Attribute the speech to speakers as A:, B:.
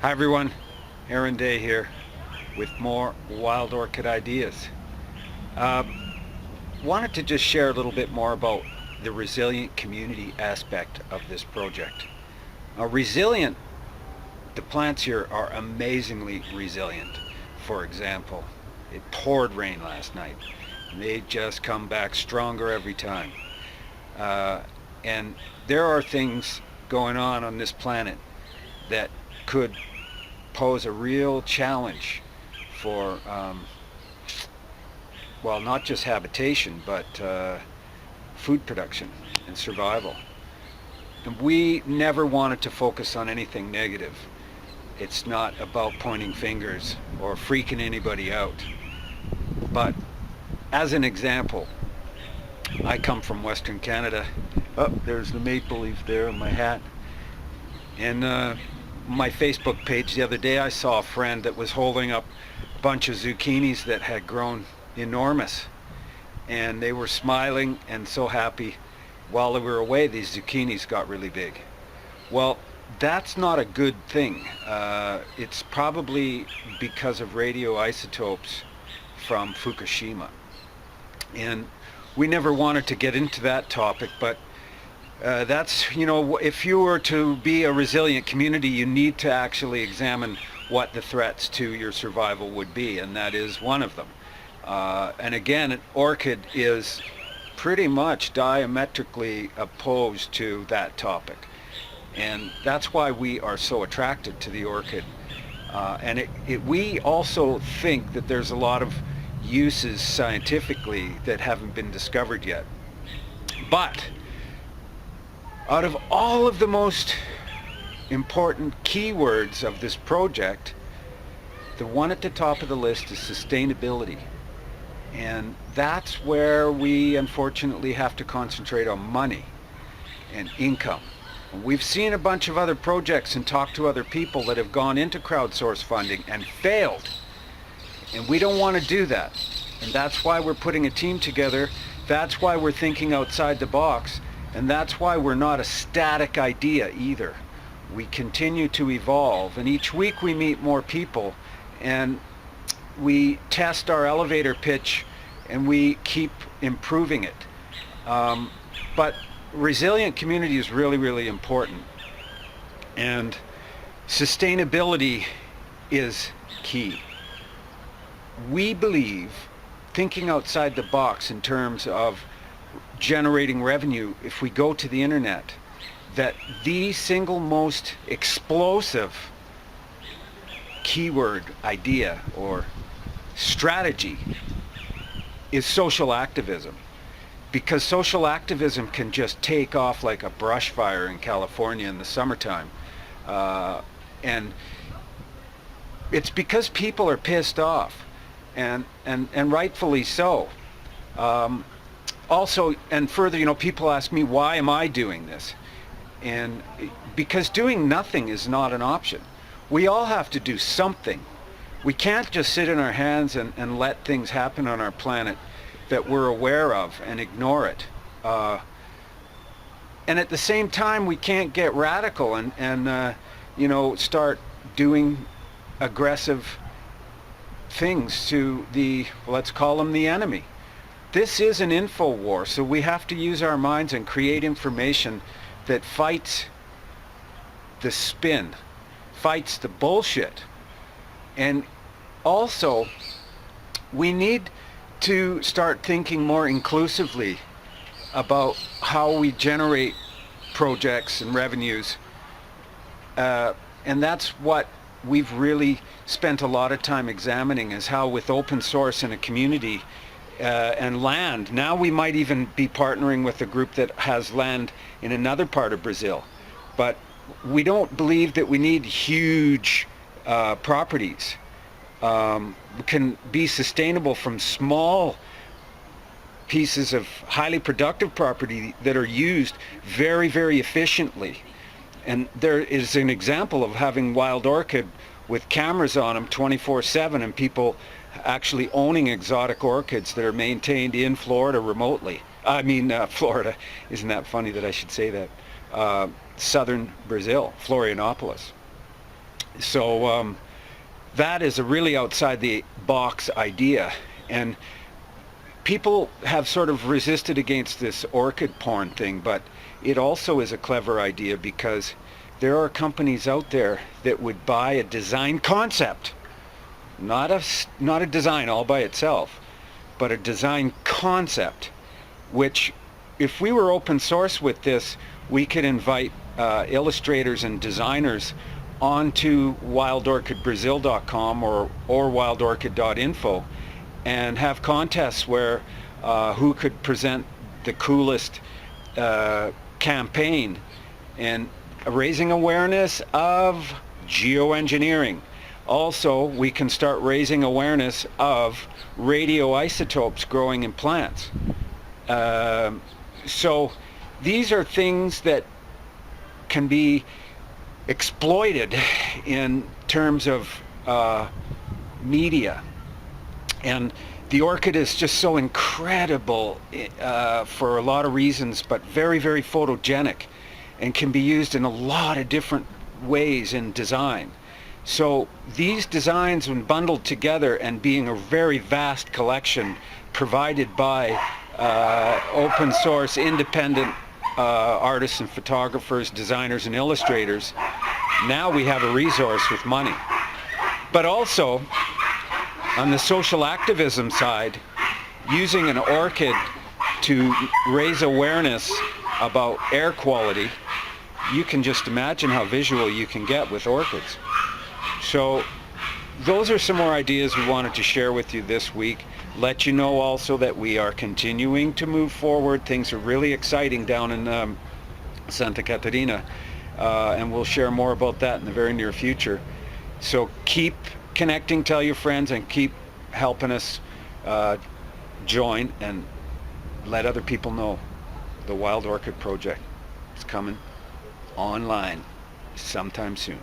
A: Hi everyone, Aaron Day here with more wild orchid ideas. Uh, Wanted to just share a little bit more about the resilient community aspect of this project. Resilient, the plants here are amazingly resilient. For example, it poured rain last night. They just come back stronger every time. Uh, and there are things going on this planet that could pose a real challenge for, well, not just habitation, but food production and survival. And we never wanted to focus on anything negative. It's not about pointing fingers or freaking anybody out. But as an example, I come from Western Canada. Oh, there's the maple leaf there on my hat. And my Facebook page the other day, I saw a friend that was holding up a bunch of zucchinis that had grown enormous, and they were smiling and so happy. While they were away, these zucchinis got really big. Well, that's not a good thing. It's probably because of radioisotopes from Fukushima, and we never wanted to get into that topic, but that's, if you were to be a resilient community, you need to actually examine what the threats to your survival would be, and that is one of them. And again, Orchid is pretty much diametrically opposed to that topic. And that's why we are so attracted to the orchid. And we also think that there's a lot of uses scientifically that haven't been discovered yet. But out of all of the most important keywords of this project, the one at the top of the list is sustainability. And that's where we unfortunately have to concentrate on money and income. And we've seen a bunch of other projects and talked to other people that have gone into crowdsource funding and failed. And we don't want to do that. And that's why we're putting a team together. That's why we're thinking outside the box. And that's why we're not a static idea either. We continue to evolve, and each week we meet more people, and we test our elevator pitch, and we keep improving it. But resilient community is really, really important. And sustainability is key. We believe thinking outside the box in terms of generating revenue, if we go to the internet, that the single most explosive keyword, idea, or strategy is social activism. Because social activism can just take off like a brush fire in California in the summertime. And it's because people are pissed off, and rightfully so. Also, and further, people ask me, why am I doing this? And because doing nothing is not an option. We all have to do something. We can't just sit in our hands and let things happen on our planet that we're aware of and ignore it. And at the same time, we can't get radical and start doing aggressive things to let's call them the enemy. This is an info war, so we have to use our minds and create information that fights the spin, fights the bullshit. And also, we need to start thinking more inclusively about how we generate projects and revenues. And that's what we've really spent a lot of time examining, is how with open source and a community and land. Now we might even be partnering with a group that has land in another part of Brazil. But we don't believe that we need huge properties. We can be sustainable from small pieces of highly productive property that are used very, very efficiently. And there is an example of having wild orchid with cameras on them 24/7, and people actually owning exotic orchids that are maintained in Florida remotely. Florida. Isn't that funny that I should say that? Southern Brazil, Florianopolis. So that is a really outside the box idea, and people have sort of resisted against this orchid porn thing, but it also is a clever idea because there are companies out there that would buy a design concept, not a design all by itself, but a design concept, which if we were open source with this, we could invite illustrators and designers onto wildorchidbrazil.com or wildorchid.info and have contests where who could present the coolest campaign, and raising awareness of geoengineering. Also, we can start raising awareness of radioisotopes growing in plants. So these are things that can be exploited in terms of media. And the orchid is just so incredible for a lot of reasons, but very, very photogenic and can be used in a lot of different ways in design. So these designs, when bundled together and being a very vast collection provided by open source, independent artists and photographers, designers and illustrators, now we have a resource with money. But also, on the social activism side, using an orchid to raise awareness about air quality, you can just imagine how visual you can get with orchids. So those are some more ideas we wanted to share with you this week. Let you know also that we are continuing to move forward. Things are really exciting down in Santa Catarina, and we'll share more about that in the very near future. So keep connecting, tell your friends, and keep helping us join and let other people know the Wild Orchid Project is coming online sometime soon.